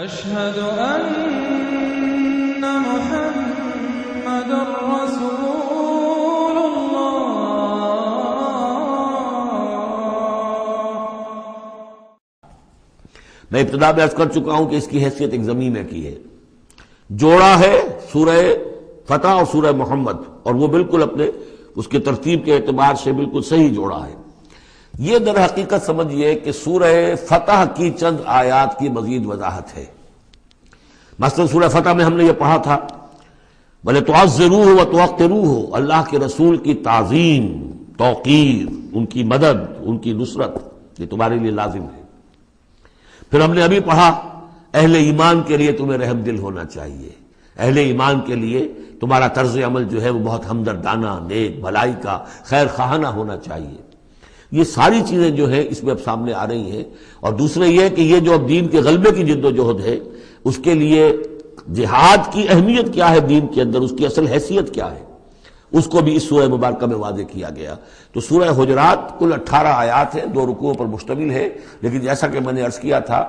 أشهد أن محمد رسول الله. میں ابتدا میں عرض کر چکا ہوں کہ اس کی حیثیت ایک ضمیمہ کی ہے. جوڑا ہے سورہ فتح اور سورہ محمد، اور وہ بالکل اپنے اس کے ترتیب کے اعتبار سے بالکل صحیح جوڑا ہے. یہ در حقیقت سمجھیے کہ سورہ فتح کی چند آیات کی مزید وضاحت ہے. مثلا سورہ فتح میں ہم نے یہ پڑھا تھا بھلے تعذروہ و توقروہ، اللہ کے رسول کی تعظیم، توقیر، ان کی مدد، ان کی نصرت، یہ تمہارے لیے لازم ہے. پھر ہم نے ابھی پڑھا اہل ایمان کے لیے تمہیں رحم دل ہونا چاہیے، اہل ایمان کے لیے تمہارا طرز عمل جو ہے وہ بہت ہمدردانہ، نیک، بھلائی کا، خیر خواہانہ ہونا چاہیے. یہ ساری چیزیں جو ہیں اس میں اب سامنے آ رہی ہیں. اور دوسرے یہ کہ یہ جو اب دین کے غلبے کی جد و جہد ہے، اس کے لیے جہاد کی اہمیت کیا ہے دین کے اندر، اس کی اصل حیثیت کیا ہے، اس کو بھی اس سورہ مبارکہ میں واضح کیا گیا. تو سورہ حجرات کل 18 آیات ہیں، 2 رکوعوں پر مشتمل ہے. لیکن جیسا کہ میں نے عرض کیا تھا،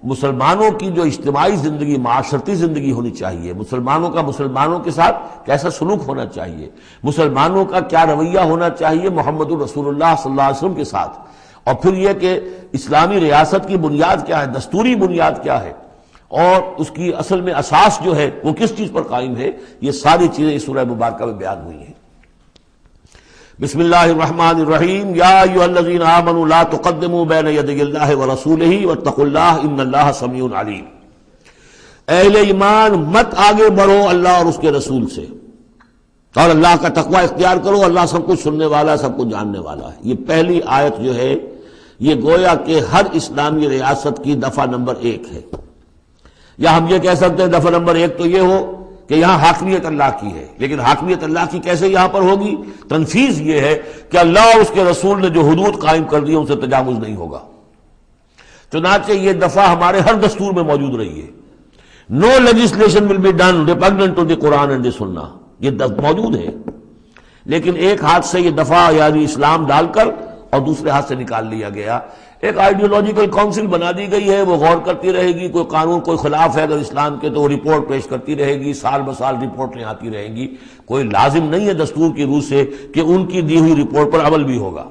مسلمانوں کی جو اجتماعی زندگی، معاشرتی زندگی ہونی چاہیے، مسلمانوں کا مسلمانوں کے ساتھ کیسا سلوک ہونا چاہیے، مسلمانوں کا کیا رویہ ہونا چاہیے محمد الرسول اللہ صلی اللہ علیہ وسلم کے ساتھ، اور پھر یہ کہ اسلامی ریاست کی بنیاد کیا ہے، دستوری بنیاد کیا ہے، اور اس کی اصل میں اساس جو ہے وہ کس چیز پر قائم ہے، یہ ساری چیزیں اس سورہ مبارکہ میں بیان ہوئی ہیں. بسم اللہ الرحمن الرحیم. یا ایھا الذین آمنوا لا تقدموا بین یدی اللہ ورسولہ واتقوا اللہ ان اللہ سمیع علیم. اہل ایمان مت آگے بڑھو اللہ اور اس کے رسول سے، اور اللہ کا تقوی اختیار کرو، اللہ سب کچھ سننے والا، سب کچھ جاننے والا ہے. یہ پہلی آیت جو ہے یہ گویا کہ ہر اسلامی ریاست کی دفعہ نمبر 1 ہے. یا ہم یہ کہہ سکتے ہیں دفعہ نمبر 1 تو یہ ہو کہ یہاں حاکمیت اللہ کی ہے، لیکن حاکمیت اللہ کی کیسے یہاں پر ہوگی؟ تنفیذ یہ ہے کہ اللہ اور اس کے رسول نے جو حدود قائم کر دی ان سے تجاوز نہیں ہوگا. چنانچہ یہ دفعہ ہمارے ہر دستور میں موجود رہی ہے. No legislation will be done repugnant to the Quran and the Sunnah, یہ موجود ہے. لیکن ایک ہاتھ سے یہ دفعہ یعنی اسلام ڈال کر اور دوسرے ہاتھ سے نکال لیا گیا. ایک آئیڈیولوجیکل کونسل بنا دی گئی ہے، وہ غور کرتی رہے گی، کوئی قانون کوئی خلاف ہے اگر اسلام کے تو وہ رپورٹ پیش کرتی رہے گی، سال بسال رپورٹیں آتی رہیں گی. کوئی لازم نہیں ہے دستور کی روح سے کہ ان کی دی ہوئی رپورٹ پر عمل بھی ہوگا.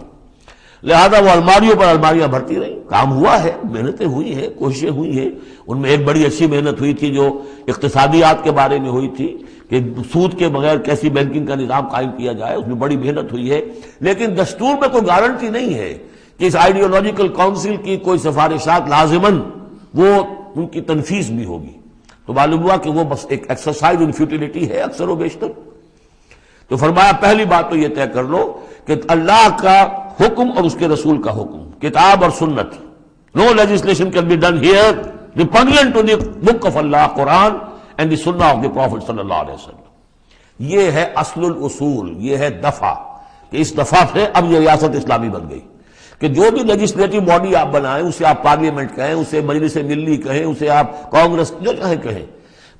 لہذا وہ الماریوں پر الماریاں بھرتی رہیں. کام ہوا ہے، محنتیں ہوئی ہیں، کوششیں ہوئی ہیں. ان میں ایک بڑی اچھی محنت ہوئی تھی جو اقتصادیات کے بارے میں ہوئی تھی کہ سود کے بغیر کیسی بینکنگ کا نظام قائم کیا جائے، اس میں بڑی محنت ہوئی ہے. لیکن دستور میں کوئی گارنٹی نہیں ہے کہ اس آئیڈیولوجیکل کونسل کی کوئی سفارشات لازماً وہ ان کی تنفیذ بھی ہوگی. تو معلوم ہوا کہ وہ بس ایک ایکسرسائز ان فیوٹیلیٹی ہے اکثر و بیشتر. تو فرمایا پہلی بات تو یہ طے کر لو کہ اللہ کا حکم اور اس کے رسول کا حکم، کتاب اور سنت. No legislation can be done here repugnant to the book of Allah Quran and the Sunnah of the profit صلی اللہ علیہ وسلم. یہ ہے اصل الاصول، یہ ہے دفعہ کہ اس دفعہ سے اب یہ ریاست اسلامی بن گئی. کہ جو بھی لیجسلیٹو باڈی آپ بنائیں، اسے آپ پارلیمنٹ کہیں، اسے مجلس ملی کہیں، اسے آپ کانگریس جو چاہے کہیں،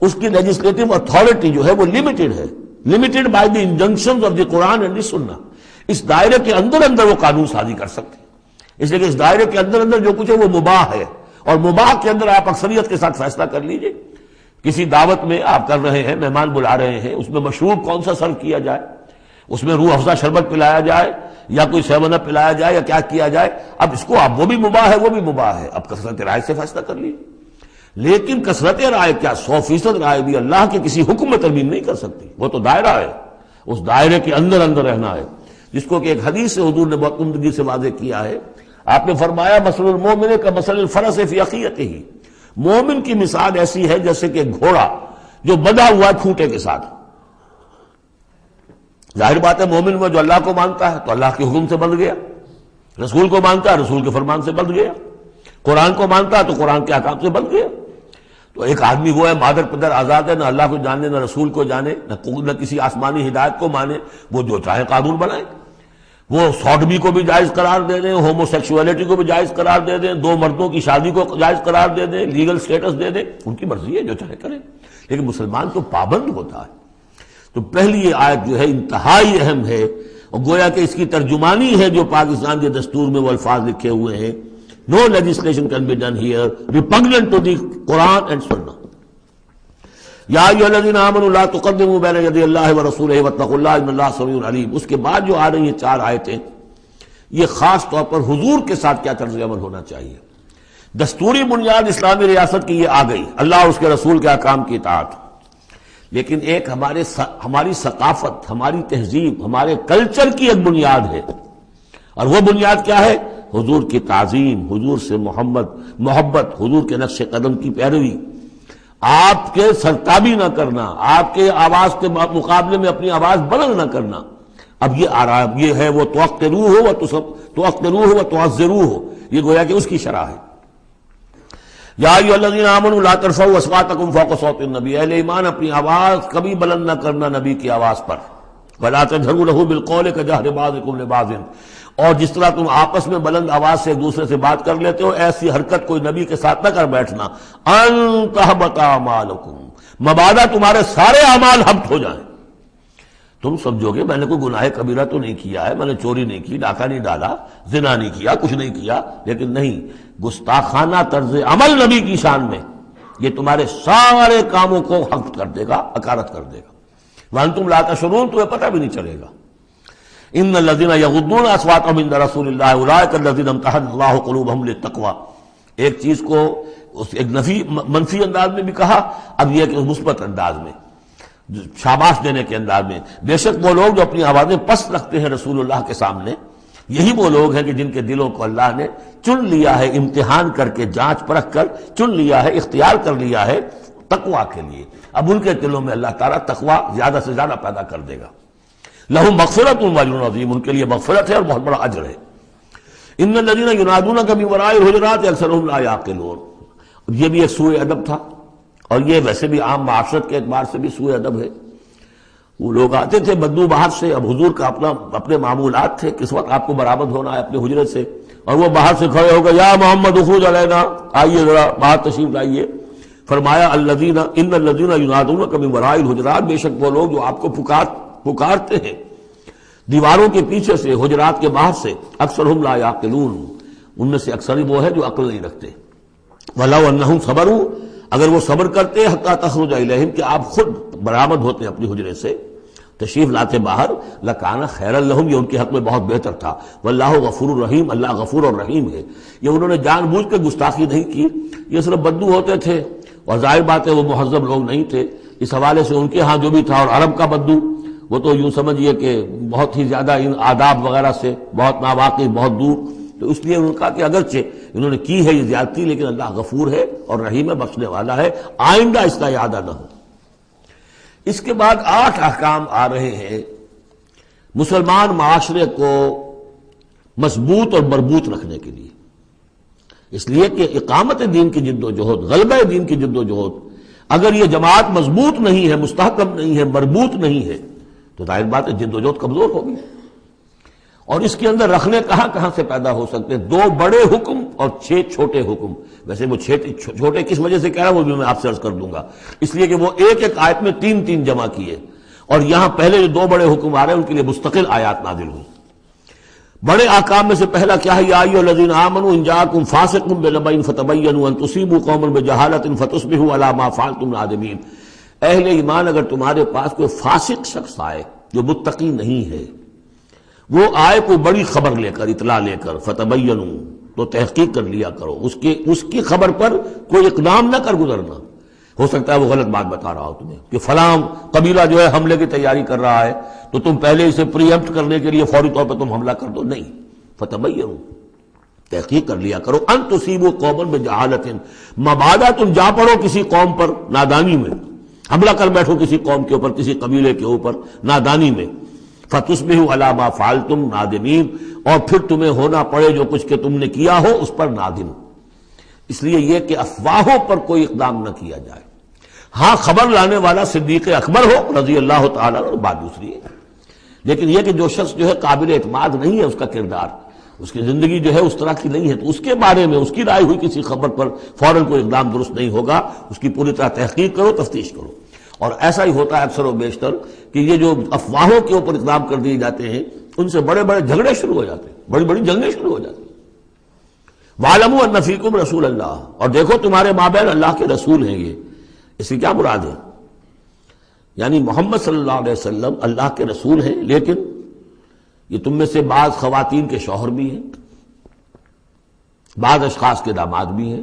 اس کی لیجسلیٹو اتھارٹی جو ہے وہ لمیٹڈ ہے، limited by the injunctions of the Quran and the Sunnah. اس دائرے کے اندر اندر وہ قانون سازی کر سکتے ہیں. اس لیے کہ اس دائرے کے اندر اندر جو کچھ ہے وہ مباح ہے، اور مباح کے اندر آپ اکثریت کے ساتھ فیصلہ کر لیجئے. کسی دعوت میں آپ کر رہے ہیں، مہمان بلا رہے ہیں، اس میں مشروب کون سا سرو کیا جائے، اس میں روح افزا شربت پلایا جائے یا کوئی سیون اپ پلایا جائے یا کیا کیا جائے، اب اس کو اب وہ بھی مباح ہے، وہ بھی مباح ہے. اب کثرت رائے سے فیصلہ کر لیجیے. لیکن کثرت رائے کیا 100% رائے بھی اللہ کے کسی حکم میں ترمیم نہیں کر سکتی. وہ تو دائرہ ہے، اس دائرے کے اندر اندر رہنا ہے، جس کو کہ ایک حدیث سے حضور نے بہت عمدگی سے واضح کیا ہے. آپ نے فرمایا مثل المومن کا مثل الفرس فی عقیتہ، مومن کی مثال ایسی ہے جیسے کہ گھوڑا جو بندھا ہوا ہے کھوٹے کے ساتھ. ظاہر بات ہے مومن میں جو اللہ کو مانتا ہے تو اللہ کے حکم سے بندھ گیا، رسول کو مانتا ہے رسول کے فرمان سے بندھ گیا، قرآن کو مانتا ہے تو قرآن کے احکام سے بندھ گیا. تو ایک آدمی وہ ہے مادر پدر آزاد ہے، نہ اللہ کو جانے نہ رسول کو جانے نہ کسی آسمانی ہدایت کو مانے، وہ جو چاہے قانون بنائے. وہ سوڈمی کو بھی جائز قرار دے دیں، ہومو سیکسولیٹی کو بھی جائز قرار دے دیں، 2 مردوں کی شادی کو جائز قرار دے دیں، لیگل سٹیٹس دے دیں، ان کی مرضی ہے جو چاہے کریں. لیکن مسلمان تو پابند ہوتا ہے. تو پہلی یہ آیت جو ہے انتہائی اہم ہے، اور گویا کہ اس کی ترجمانی ہے جو پاکستان کے دستور میں وہ الفاظ لکھے ہوئے ہیں No legislation can be done here repugnant to the Quran and Sunnah. یا ایھا الذین آمنوا لا تقدموا بین یدی اللہ ورسولہ واتقوا اللہ ان اللہ سمیع علیم. اس کے بعد جو آ رہی ہیں 4 آیتیں، یہ خاص طور پر حضور کے ساتھ کیا طرز عمل ہونا چاہیے. دستوری بنیاد اسلامی ریاست کی یہ آ گئی، اللہ اور اس کے رسول کے احکام کی اطاعت. لیکن ایک ہماری ثقافت، ہماری تہذیب، ہمارے کلچر کی ایک بنیاد ہے، اور وہ بنیاد کیا ہے؟ حضور کی تعظیم، حضور سے محبت، حضور کے نقش قدم کی پیروی، آپ کے سرتابی نہ کرنا، آپ کے آواز کے مقابلے میں اپنی آواز بلند نہ کرنا. اب یہ آ رہا ہے، یہ ہے وہ توقروہ و تعزروہ، یہ گویا کہ اس کی شرح ہے. یا ایھا الذین آمنوا لا ترفعوا اصواتکم فوق صوت النبی، اہل ایمان اپنی آواز کبھی بلند نہ کرنا نبی کی آواز پر. ولا تجہروا لہ بالقول کجہر بعضکم لبعض، اور جس طرح تم آپس میں بلند آواز سے ایک دوسرے سے بات کر لیتے ہو، ایسی حرکت کوئی نبی کے ساتھ نہ کر بیٹھنا. ان تحبط اعمالکم، مبادا تمہارے سارے اعمال حبط ہو جائیں. تم سمجھو گے میں نے کوئی گناہ کبیرہ تو نہیں کیا ہے، میں نے چوری نہیں کی، ڈاکہ نہیں ڈالا، زنا نہیں کیا، کچھ نہیں کیا، لیکن نہیں، گستاخانہ طرز عمل نبی کی شان میں یہ تمہارے سارے کاموں کو حبط کر دے گا، اکارت کر دے گا. وانتم لا تشعرون، تمہیں پتہ بھی نہیں چلے گا. ان الذین یغضون اصواتهم عند رسول اللہ اولئک الذین امتحن اللہ قلوبهم للتقوی. ایک چیز کو ایک منفی انداز میں بھی کہا، اب یہ کہ مثبت انداز میں، شاباش دینے کے انداز میں. بے شک وہ لوگ جو اپنی آوازیں پست رکھتے ہیں رسول اللہ کے سامنے، یہی وہ لوگ ہیں کہ جن کے دلوں کو اللہ نے چن لیا ہے، امتحان کر کے، جانچ پرکھ کر چن لیا ہے، اختیار کر لیا ہے تقوی کے لیے. اب ان کے دلوں میں اللہ تعالیٰ تقوی زیادہ سے زیادہ پیدا کر دے گا. لہم مغفرۃ واجر عظیم، ان کے لیے مغفرت ہے اور بہت بڑا اجر ہے. ان الذین ینادونک من وراء الحجرات اکثرهم لا یعقلون. یہ بھی ایک سوء ادب تھا، اور یہ ویسے بھی عام معاشرت کے اعتبار سے بھی سوء ادب ہے. وہ لوگ آتے تھے بدو باہر سے، اب حضور کا اپنے معمولات تھے، کس وقت آپ کو برآمد ہونا ہے اپنے حجرے سے، اور وہ باہر سے کھڑے ہو گئے، یا محمد اخرج علینا، آئیے ذرا باہر تشریف لائیے. فرمایا ان الذین ینادونک من وراء الحجرات، بے شک وہ لوگ جو آپ کو پکارتے ہیں دیواروں کے پیچھے سے، حجرات کے باہر سے، اکثرهم لا یعقلون، ان میں سے اکثر وہ ہے جو عقل نہیں رکھتے. ولو انہم صبروا، اگر وہ صبر کرتے حتی تخرج الیہم، کہ آپ خود برآمد ہوتے اپنی حجرے سے، تشریف لاتے باہر، لکان خیر لہم، یہ ان کے حق میں بہت بہتر تھا. واللہ غفور الرحیم، اللہ غفور اور رحیم ہے. یہ انہوں نے جان بوجھ کے گستاخی نہیں کی، یہ صرف بدو ہوتے تھے، اور ظاہر بات ہے وہ مہذب لوگ نہیں تھے. اس حوالے سے ان کے ہاں جو بھی تھا، اور عرب کا بدو وہ تو یوں سمجھیے کہ بہت ہی زیادہ ان آداب وغیرہ سے بہت ناواقف، بہت دور. تو اس لیے ان کا کہ اگرچہ انہوں نے کی ہے یہ زیادتی، لیکن اللہ غفور ہے اور رحیم ہے، بخشنے والا ہے، آئندہ اس کا اعادہ نہ ہو. اس کے بعد 8 احکام آ رہے ہیں مسلمان معاشرے کو مضبوط اور مربوط رکھنے کے لیے. اس لیے کہ اقامت دین کی جد و جہد، غلبہ دین کی جد و جہد، اگر یہ جماعت مضبوط نہیں ہے، مستحکم نہیں ہے، مربوط نہیں ہے، تو ظاہر بات ہے جد و جہد کمزور ہوگی. اور اس کے اندر رکھنے کہاں سے پیدا ہو سکتے ہیں؟ 2 بڑے حکم اور 6 چھوٹے حکم. ویسے وہ چھوٹے کس وجہ سے کہہ رہا ہوں وہ بھی میں آپ سے عرض کر دوں گا. اس لیے کہ وہ ایک آیت میں 3 جمع کیے، اور یہاں پہلے جو 2 بڑے حکم آ رہے ہیں ان کے لیے مستقل آیات نازل ہوئی. بڑے احکام میں سے پہلا کیا ہے؟ یا ایھا الذین آمنوا ان جاءکم فاسق بنبأ فتبینوا ان تصیبوا قوما بجہالۃ فتصبحوا علی ما فعلتم نادمین. اہل ایمان، اگر تمہارے پاس کوئی فاسق شخص آئے جو متقی نہیں ہے، وہ آئے کوئی بڑی خبر لے کر، اطلاع لے کر، فتبینوا، تو تحقیق کر لیا کرو، اس کی خبر پر کوئی اقدام نہ کر گزرنا. ہو سکتا ہے وہ غلط بات بتا رہا ہو تمہیں کہ فلاں قبیلہ جو ہے حملے کی تیاری کر رہا ہے، تو تم پہلے اسے پری ایمپٹ کرنے کے لیے فوری طور پہ تم حملہ کر دو. نہیں، فتبینوا، تحقیق کر لیا کرو. ان تصیبوا قوما بجہالۃ، مبادا تم جا پڑو کسی قوم پر نادانی میں، حملہ کر بیٹھو کسی قوم کے اوپر، کسی قبیلے کے اوپر نادانی میں، فتصبحوا علی ما فعلتم نادمین، اور پھر تمہیں ہونا پڑے جو کچھ کہ تم نے کیا ہو اس پر نادم. اس لیے یہ کہ افواہوں پر کوئی اقدام نہ کیا جائے. ہاں خبر لانے والا صدیق اکبر ہو رضی اللہ تعالیٰ، اور بات دوسری ہے. لیکن یہ کہ جو شخص جو ہے قابل اعتماد نہیں ہے، اس کا کردار، اس کی زندگی جو ہے اس طرح کی نہیں ہے، تو اس کے بارے میں، اس کی رائے ہوئی کسی خبر پر فوراً کوئی اقدام درست نہیں ہوگا. اس کی پوری طرح تحقیق کرو، تفتیش کرو. اور ایسا ہی ہوتا ہے اکثر و بیشتر کہ یہ جو افواہوں کے اوپر اقدام کر دیے جاتے ہیں، ان سے بڑے بڑے جھگڑے شروع ہو جاتے ہیں، بڑی بڑی جنگیں شروع ہو جاتی ہیں. وَاعْلَمُوا أَنَّ فِيكُمْ رَسُولَ اللَّهِ، اور دیکھو تمہارے مابین اللہ کے رسول ہیں. یہ اس کی کیا مراد ہے؟ یعنی محمد صلی اللہ علیہ وسلم اللہ کے رسول ہیں، لیکن یہ تم میں سے بعض خواتین کے شوہر بھی ہیں، بعض اشخاص کے داماد بھی ہیں،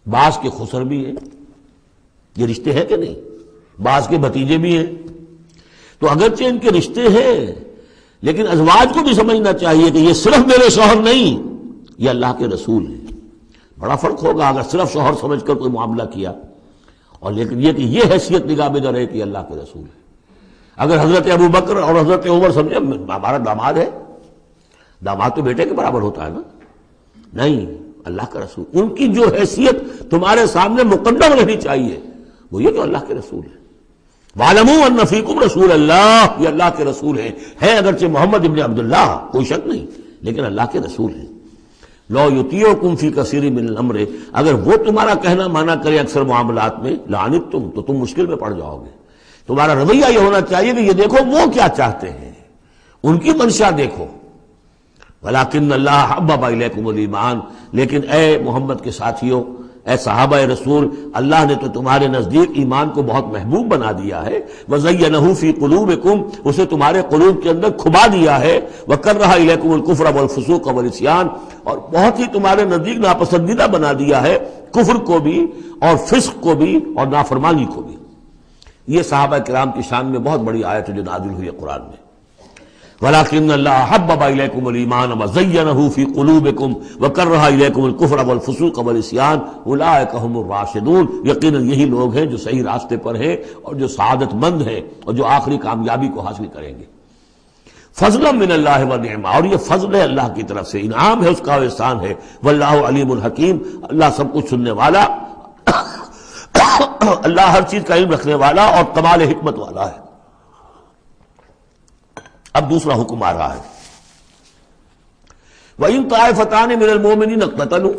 بعض کے خسر بھی ہیں. یہ رشتے ہیں کہ نہیں؟ بعض کے بھتیجے بھی ہیں. تو اگرچہ ان کے رشتے ہیں، لیکن ازواج کو بھی سمجھنا چاہیے کہ یہ صرف میرے شوہر نہیں، یہ اللہ کے رسول ہیں. بڑا فرق ہوگا اگر صرف شوہر سمجھ کر کوئی معاملہ کیا، اور لیکن یہ کہ یہ حیثیت نگاہ میں نہ رہے کہ اللہ کے رسول ہے. اگر حضرت ابو بکر اور حضرت عمر سمجھے ہمارا داماد ہے، داماد تو بیٹے کے برابر ہوتا ہے نا، نہیں، اللہ کا رسول. ان کی جو حیثیت تمہارے سامنے مقدم رہنی چاہیے وہ یہ کہ اللہ کے رسول ہے. وَاعْلَمُوا أَنَّ فِيكُمْ رَسُولَ اللَّهِ، یہ اللہ کے رسول ہیں اگرچہ محمد ابن عبداللہ، کوئی شک نہیں، لیکن اللہ کے رسول ہیں. لَوْ يُطِيعُكُمْ فِي كَثِيرٍ مِّنَ الْأَمْرِ، اگر وہ تمہارا کہنا مانا کرے اکثر معاملات میں، لَعَنِتُّمْ، تو تم مشکل میں پڑ جاؤ گے. تمہارا رویہ یہ ہونا چاہیے کہ یہ دیکھو وہ کیا چاہتے ہیں، ان کی منشا دیکھو. وَلَٰكِنَّ اللَّهَ حَبَّبَ إِلَيْكُمُ الْإِيمَانَ، لیکن اے محمد کے ساتھیوں، اے صحابہ رسول، اللہ نے تو تمہارے نزدیک ایمان کو بہت محبوب بنا دیا ہے. وَزَيَّنَهُ فِي قُلُوبِكُمْ، اسے تمہارے قلوب کے اندر کھبا دیا ہے. وَكَرَّهَ إِلَيْكُمُ الْكُفْرَ وَالْفُسُوقَ وَالْعِصْيَانَ، اور بہت ہی تمہارے نزدیک ناپسندیدہ بنا دیا ہے کفر کو بھی اور فسق کو بھی اور نافرمانی کو بھی. یہ صحابہ کرام کی شان میں بہت بڑی آیت ہے جو نازل ہوئی ہے قرآن میں. وَلَٰكِنَّ اللَّهَ حَبَّبَ إِلَيْكُمُ الْإِيمَانَ وَزَيَّنَهُ فِي قُلُوبِكُمْ وَكَرَّهَ إِلَيْكُمُ الْكُفْرَ وَالْفُسُوقَ وَالْعِصْيَانَ أُولَٰئِكَ هُمُ الرَّاشِدُونَ، یقیناً یہی لوگ ہیں جو صحیح راستے پر ہیں اور جو سعادت مند ہیں اور جو آخری کامیابی کو حاصل کریں گے. فضلا من اللہ ونعما، اور یہ فضل ہے اللہ کی طرف سے، انعام ہے اس کا، احسان ہے. واللہ علیم الحکیم، اللہ سب کچھ سننے والا، اللہ ہر چیز کا علم رکھنے والا اور کمال حکمت والا ہے. اب دوسرا حکم آ رہا ہے، وَإِن طَائِفَتَانِ مِنَ الْمُؤْمِنِينَ اقْتَتَلُوا،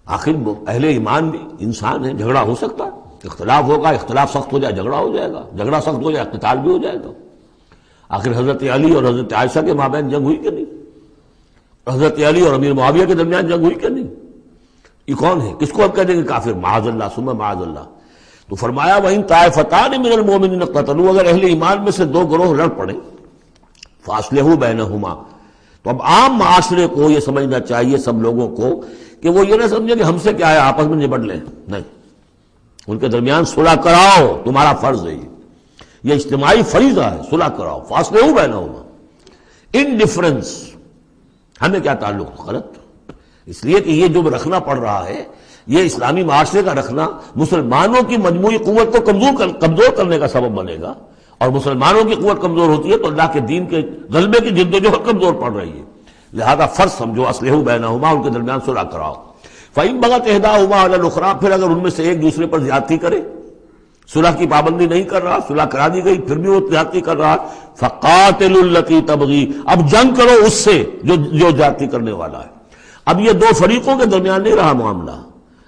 آخر اہل ایمان بھی انسان ہیں، جھگڑا ہو سکتا ہے، اختلاف ہوگا، اختلاف سخت ہو جائے جھگڑا ہو جائے گا، جھگڑا سخت ہو جائے قتال بھی ہو جائے گا. آخر حضرت علی اور حضرت عائشہ کے مابین جنگ ہوئی کہ نہیں؟ حضرت علی اور امیر معاویہ کے درمیان جنگ ہوئی کہ نہیں؟ یہ کون ہے؟ کس کو اب کہہ دیں گے کافر؟ معاذ اللہ ثم معاذ اللہ. تو فرمایا وَإِن طَائِفَتَانِ مِنَ الْمُؤْمِنِينَ اقْتَتَلُوا، اگر اہل ایمان میں سے دو گروہ لڑ پڑے، فَأَصْلِحُوا بَيْنَهُمَا، تو اب عام معاشرے کو یہ سمجھنا چاہیے، سب لوگوں کو، کہ وہ یہ نہ سمجھے کہ ہم سے کیا ہے، آپس میں نبٹ لیں، نہیں، ان کے درمیان صلح کراؤ، تمہارا فرض ہے، یہ اجتماعی فریضہ ہے، صلح کراؤ. فَأَصْلِحُوا بَيْنَهُمَا، انڈیفرنس ہمیں کیا تعلق؟ غلط. اس لیے کہ یہ جو رکھنا پڑ رہا ہے، یہ اسلامی معاشرے کا رکھنا مسلمانوں کی مجموعی قوت کو کمزور کرنے کا سبب بنے گا، اور مسلمانوں کی قوت کمزور ہوتی ہے تو اللہ کے دین کے غلبے کی جدوجہد کمزور پڑ رہی ہے. لہذا فرض سمجھو، اصلحوا بینہما، ان کے درمیان صلح کراؤ. فإن بغت احداہما علی الاخری، پھر اگر ان میں سے ایک دوسرے پر زیادتی کرے، صلح کی پابندی نہیں کر رہا، صلح کرا دی گئی پھر بھی وہ زیادتی کر رہا، فقاتلوا التی تبغی، اب جنگ کرو اس سے جو زیادتی کرنے والا ہے. اب یہ دو فریقوں کے درمیان نہیں رہا معاملہ،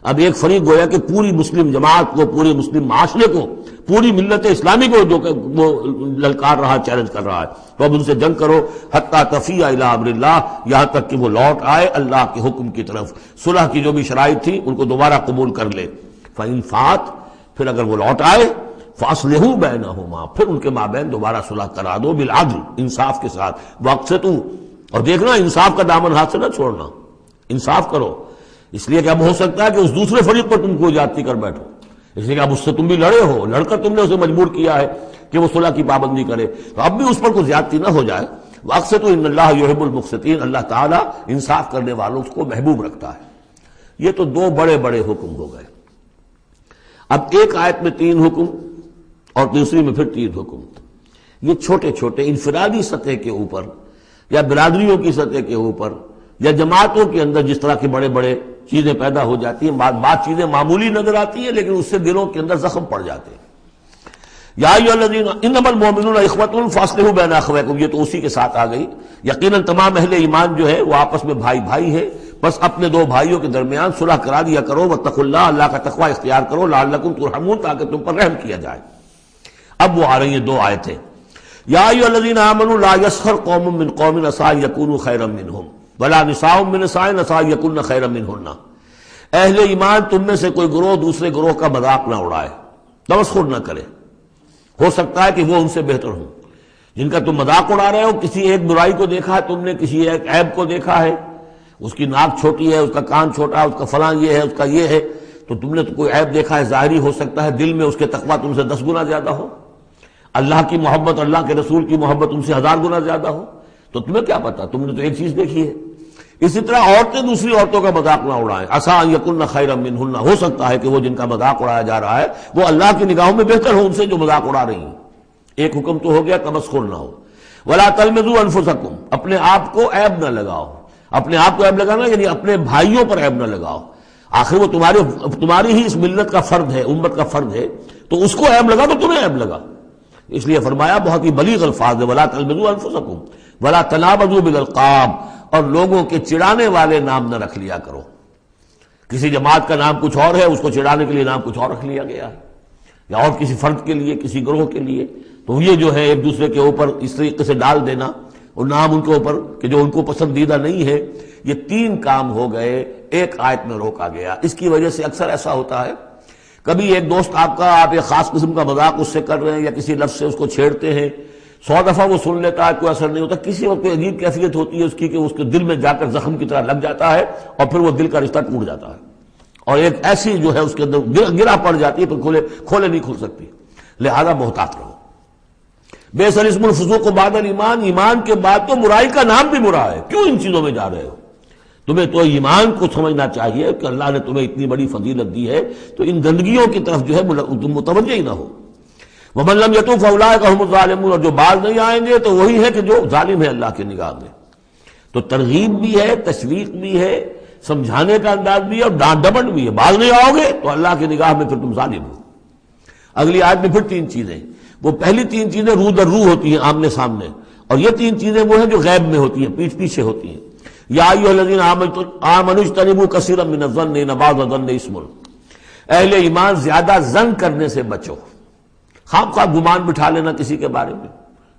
اب ایک فریق گویا کہ پوری مسلم جماعت کو، پورے مسلم معاشرے کو، پوری ملت اسلامی کو جو کہ وہ للکار رہا، چیلنج کر رہا ہے، تو اب ان سے جنگ کرو. حتی تفیء الی امر اللہ، یہاں تک کہ وہ لوٹ آئے اللہ کے حکم کی طرف. صلح کی جو بھی شرائط تھی ان کو دوبارہ قبول کر لے. فإن فات، پھر اگر وہ لوٹ آئے، فاصلحوا بینہما، پھر ان کے مابین دوبارہ صلح کرا دو، بالعدل، انصاف کے ساتھ. واقسطوا، اور دیکھنا انصاف کا دامن ہاتھ سے نہ چھوڑنا، انصاف کرو. اس لیے کہ اب ہو سکتا ہے کہ اس دوسرے فریق پر تم کو زیادتی کر بیٹھو، اس لیے کہ اب اس سے تم بھی لڑے ہو، لڑ کر تم نے اسے مجبور کیا ہے کہ وہ صلح کی پابندی کرے، تو اب بھی اس پر کوئی زیادتی نہ ہو جائے. واقسطوا ان اللہ یحب المقسطین، اللہ تعالیٰ انصاف کرنے والوں کو محبوب رکھتا ہے. یہ تو دو بڑے بڑے حکم ہو گئے. اب ایک آیت میں 3 حکم اور دوسری میں پھر 3 حکم. یہ چھوٹے چھوٹے انفرادی سطح کے اوپر یا برادریوں کی سطح کے اوپر یا جماعتوں کے اندر جس طرح کے بڑے بڑے چیزیں پیدا ہو جاتی ہیں، بعض چیزیں معمولی نظر آتی ہیں لیکن اس سے دلوں کے اندر زخم پڑ جاتے ہیں. یا ایھا الذین انما المؤمنون اخوۃ فاصلحوا بین اخویکم، یہ تو اسی کے ساتھ آ گئی. یقیناً تمام اہل ایمان جو ہے وہ آپس میں بھائی بھائی ہے، بس اپنے دو بھائیوں کے درمیان صلح کرا دیا کرو. واتقوا اللہ، اللہ کا تقوی اختیار کرو. لعلکم ترحمون، تاکہ تم پر رحم کیا جائے. اب وہ آ رہی ہیں 2 آیتیں. یا ایھا الذین آمنوا لا یسخر قوم من قوم عسى ان یکونوا خیرا منہم، ولا نساء من نساء عسى ان یکن خیرا منہن، اہل ایمان تم میں سے کوئی گروہ دوسرے گروہ کا مذاق نہ اڑائے، تمسخر نہ کرے، ہو سکتا ہے کہ وہ ان سے بہتر ہوں۔ جن کا تم مذاق اڑا رہے ہو، کسی ایک برائی کو دیکھا ہے تم نے، کسی ایک عیب کو دیکھا ہے، اس کی ناک چھوٹی ہے، اس کا کان چھوٹا ہے، اس کا فلاں یہ ہے، اس کا یہ ہے، تو تم نے تو کوئی عیب دیکھا ہے ظاہری، ہو سکتا ہے دل میں اس کے تقویٰ تم سے 10 گنا زیادہ ہو، اللہ کی محبت، اللہ کے رسول کی محبت ان سے 1000 گنا زیادہ ہو، تو تمہیں کیا پتا، تم نے تو ایک چیز دیکھی ہے۔ اسی طرح عورتیں دوسری عورتوں کا مذاق نہ اڑائیں، عسیٰ ان یکن خیرا منہن، ہو سکتا ہے کہ وہ جن کا مذاق اڑایا جا رہا ہے وہ اللہ کی نگاہوں میں بہتر ہو ان سے جو مذاق اڑا رہی ہیں۔ ایک حکم تو ہو گیا تمسخر نہ ہو۔ ولا تلمزوا انفسکم، اپنے آپ کو عیب نہ لگاؤ، اپنے آپ کو عیب لگانا یعنی اپنے بھائیوں پر عیب نہ لگاؤ، آخر وہ تمہاری ہی اس ملت کا فرد ہے، امت کا فرد ہے، تو اس کو عیب لگا تو تمہیں عیب لگا، اس لیے فرمایا بہت ہی بلیغ الفاظ ہے، ولا تلمزوا انفسکم ولا تنابزوا بالالقاب، اور لوگوں کے چڑانے والے نام نہ رکھ لیا کرو۔ کسی جماعت کا نام کچھ اور ہے، اس کو چڑانے کے لیے نام کچھ اور رکھ لیا گیا ہے، یا اور کسی فرد کے لیے، کسی گروہ کے لیے، تو یہ جو ہے ایک دوسرے کے اوپر اس طریقے سے ڈال دینا اور نام ان کے اوپر کہ جو ان کو پسندیدہ نہیں ہے، یہ 3 کام ہو گئے ایک آیت میں روکا گیا۔ اس کی وجہ سے اکثر ایسا ہوتا ہے، کبھی ایک دوست آپ ایک خاص قسم کا مذاق اس سے کر رہے ہیں یا کسی لفظ سے اس کو چھیڑتے ہیں، 100 دفعہ وہ سن لیتا ہے، کوئی اثر نہیں ہوتا، کسی وقت کوئی عجیب کیفیت ہوتی ہے اس کی کہ اس کے دل میں جا کر زخم کی طرح لگ جاتا ہے اور پھر وہ دل کا رشتہ ٹوٹ جاتا ہے، اور ایک ایسی جو ہے اس کے اندر گرہ پڑ جاتی ہے، پھر کھولے نہیں کھل سکتی۔ لہذا محتاط رہو۔ بئس الاسم الفسوق بعد الایمان، ایمان کے بعد تو برائی کا نام بھی برا ہے، کیوں ان چیزوں میں جا رہے ہو؟ تمہیں تو ایمان کو سمجھنا چاہیے کہ اللہ نے تمہیں اتنی بڑی فضیلت دی ہے، تو ان گندگیوں کی طرف جو ہے تم متوجہ ہی نہ ہو۔ ومن لم یتوب فاولئک هم الظالمون، اور جو باز نہیں آئیں گے تو وہی ہے کہ جو ظالم ہے اللہ کی نگاہ میں۔ تو ترغیب بھی ہے، تشویق بھی ہے، سمجھانے کا انداز بھی ہے، اور ڈانٹ ڈپٹ بھی ہے۔ باز نہیں آؤ گے تو اللہ کی نگاہ میں پھر تم ظالم ہو۔ اگلی آیت میں پھر 3 چیزیں، وہ پہلی 3 چیزیں رو در رو ہوتی ہیں آمنے سامنے، اور یہ 3 چیزیں وہ ہیں جو غیب میں ہوتی ہیں، پیچھے ہوتی ہیں۔ یا ایھا الذین آمنوا اجتنبوا کثیرا من الظن ان بعض الظن اثم، اہل ایمان زیادہ ظن کرنے سے بچو، خواہ گمان بٹھا لینا کسی کے بارے میں،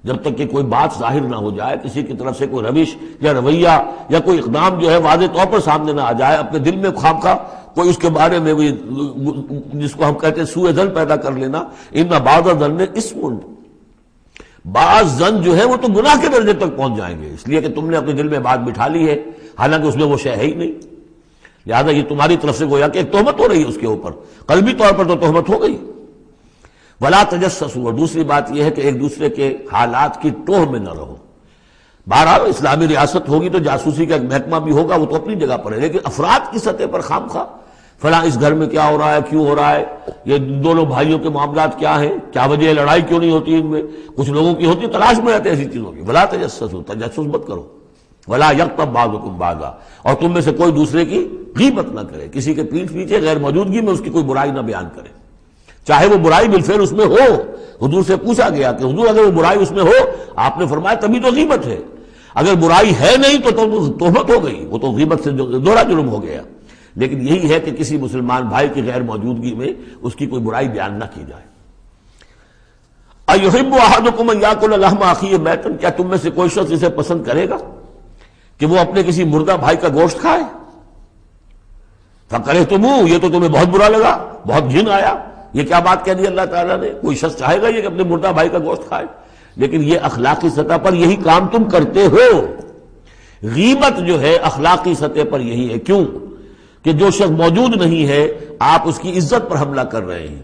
جب تک کہ کوئی بات ظاہر نہ ہو جائے، کسی کی طرف سے کوئی روش یا رویہ یا کوئی اقدام جو ہے واضح طور پر سامنے نہ آ جائے، اپنے دل میں خواہ کوئی اس کے بارے میں بھی جس کو ہم کہتے ہیں سوء ظن پیدا کر لینا۔ ان بعض الظن اثم، بعض ظن جو ہے وہ تو گناہ کے درجے تک پہنچ جائیں گے، اس لیے کہ تم نے اپنے دل میں بات بٹھا لی ہے حالانکہ اس میں وہ شے ہے ہی نہیں، لہذا یہ تمہاری طرف سے گویا کہ ایک تہمت ہو رہی ہے اس کے اوپر، قلبی طور پر تو تہمت ہو گئی۔ ولا تجسسوا، اور دوسری بات یہ ہے کہ ایک دوسرے کے حالات کی ٹوہ میں نہ رہو۔ بہرحال اسلامی ریاست ہوگی تو جاسوسی کا ایک محکمہ بھی ہوگا، وہ تو اپنی جگہ پر ہے، لیکن افراد کی سطح پر خام خواہ فلاں اس گھر میں کیا ہو رہا ہے، کیوں ہو رہا ہے، یہ دونوں بھائیوں کے معاملات کیا ہیں، کیا وجہ ہے، لڑائی کیوں نہیں ہوتی ان میں، کچھ لوگوں کی ہوتی، تلاش میں رہتے ایسی چیزوں کی۔ ولا تجسسوا، تجسس مت کرو۔ ولا یغتب بعضکم بعضا، اور تم میں سے کوئی دوسرے کی غیبت نہ کرے، کسی کے پیٹھ پیچھے غیر موجودگی میں اس کی کوئی برائی نہ بیان کرے، چاہے وہ برائی بالفعل اس میں ہو۔ حضور سے پوچھا گیا کہ حضور اگر وہ برائی اس میں ہو، آپ نے فرمایا تبھی تو غیبت ہے، اگر برائی ہے نہیں تو تہمت ہو گئی، وہ تو غیبت سے دوہرا جرم ہو گیا۔ لیکن یہی ہے کہ کسی مسلمان بھائی کی غیر موجودگی میں اس کی کوئی برائی بیان نہ کی جائے۔ ایحب احدکم ان یاکل لحم اخیہ میتا، کیا تم میں سے کوئی شخص اسے پسند کرے گا کہ وہ اپنے کسی مردہ بھائی کا گوشت کھائے؟ فکرہتموہ، یہ تو تمہیں بہت برا لگا، بہت گھن آیا، یہ کیا بات کہہ دی اللہ تعالیٰ نے؟ کوئی شخص چاہے گا یہ کہ اپنے مردہ بھائی کا گوشت کھائے؟ لیکن یہ اخلاقی سطح پر یہی کام تم کرتے ہو۔ غیبت جو ہے اخلاقی سطح پر یہی ہے، کیوں کہ جو شخص موجود نہیں ہے آپ اس کی عزت پر حملہ کر رہے ہیں،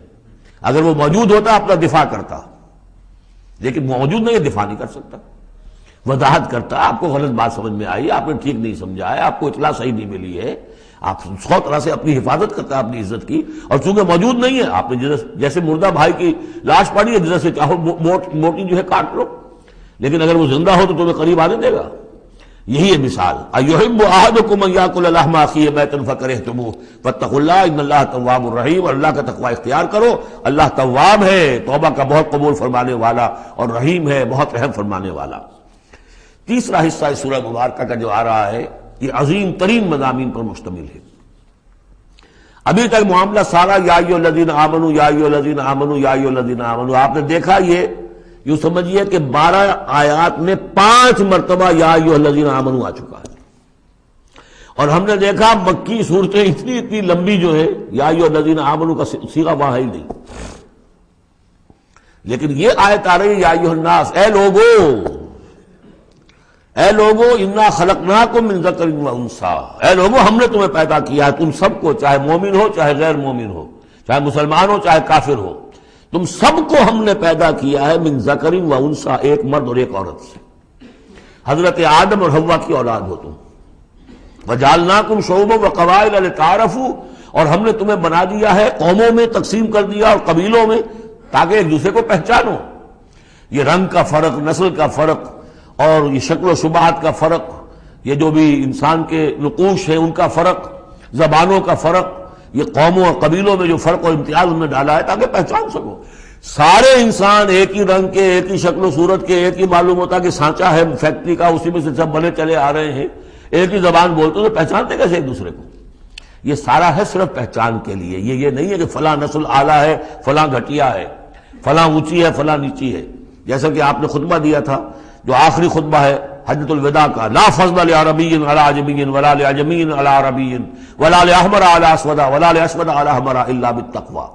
اگر وہ موجود ہوتا اپنا دفاع کرتا، لیکن موجود نہیں ہے، دفاع نہیں کر سکتا، وضاحت کرتا، آپ کو غلط بات سمجھ میں آئی، آپ نے ٹھیک نہیں سمجھا ہے، آپ کو اطلاع صحیح نہیں ملی ہے، آپ 100 طرح سے اپنی حفاظت کرتا ہے اپنی عزت کی، اور چونکہ موجود نہیں ہے آپ نے جیسے مردہ بھائی کی لاش پڑی ہے جس سے چاہو موٹی جو ہے کاٹ لو، لیکن اگر وہ زندہ ہو تو تمہیں قریب آنے دے گا۔ یہی ہے مثال۔ ایحب احدکم ان یاکل لحم اخیہ میتا فکرہتموہ فاتقوا اللہ ان اللہ تواب الرحیم، اور اللہ کا تقوی اختیار کرو، اللہ تواب ہے، توبہ کا بہت قبول فرمانے والا، اور رحیم ہے، بہت رحم فرمانے والا۔ تیسرا حصہ اس سورہ مبارکہ کا جو آ رہا ہے یہ عظیم ترین مضامین پر مشتمل ہے۔ ابھی تک معاملہ سارا یا ایھا الذین آمنوا یا ایھا الذین آمنوا یا ایھا الذین آمنوا، آپ نے دیکھا یہ یوں سمجھیے کہ 12 آیات میں 5 مرتبہ یا ایھا الذین آمنوا آ چکا ہے، اور ہم نے دیکھا مکی صورتیں اتنی لمبی جو ہے یا ایھا الذین آمنوا کا صیغہ وہاں ہے ہی نہیں، لیکن یہ آیت آ رہی ہے یا ایھا الناس، اے لوگو انا خلقناکم من ذکر و انثی، اے لوگو ہم نے تمہیں پیدا کیا ہے، تم سب کو، چاہے مومن ہو چاہے غیر مومن ہو، چاہے مسلمان ہو چاہے کافر ہو، تم سب کو ہم نے پیدا کیا ہے من ذکر و انثی، ایک مرد اور ایک عورت سے، حضرت آدم اور حوا کی اولاد ہو تم، وجعلناکم شعوبا وقبائل لتعارفوا، اور ہم نے تمہیں بنا دیا ہے، قوموں میں تقسیم کر دیا اور قبیلوں میں، تاکہ ایک دوسرے کو پہچانو۔ یہ رنگ کا فرق، نسل کا فرق اور یہ شکل و شبہات کا فرق، یہ جو بھی انسان کے نقوش ہیں ان کا فرق، زبانوں کا فرق، یہ قوموں اور قبیلوں میں جو فرق اور امتیاز ہم نے ڈالا ہے تاکہ پہچان سکو۔ سارے انسان ایک ہی رنگ کے، ایک ہی شکل و صورت کے، ایک ہی معلوم ہوتا کہ سانچہ ہے فیکٹری کا، اسی میں سے سب بنے چلے آ رہے ہیں، ایک ہی زبان بولتے تو پہچانتے کیسے ایک دوسرے کو؟ یہ سارا ہے صرف پہچان کے لیے، یہ نہیں ہے کہ فلاں نسل اعلیٰ ہے، فلاں گھٹیا ہے، فلاں اونچی ہے، فلاں نیچی ہے۔ جیسا کہ آپ نے خطبہ دیا تھا، جو آخری خطبہ ہے حجۃ الوداع کا، لا فضل لعربی علی عجمی ولا لعجمی علی عربی ولا لاحمر علی اسود ولا لاسود علی احمر الا بالتقوی،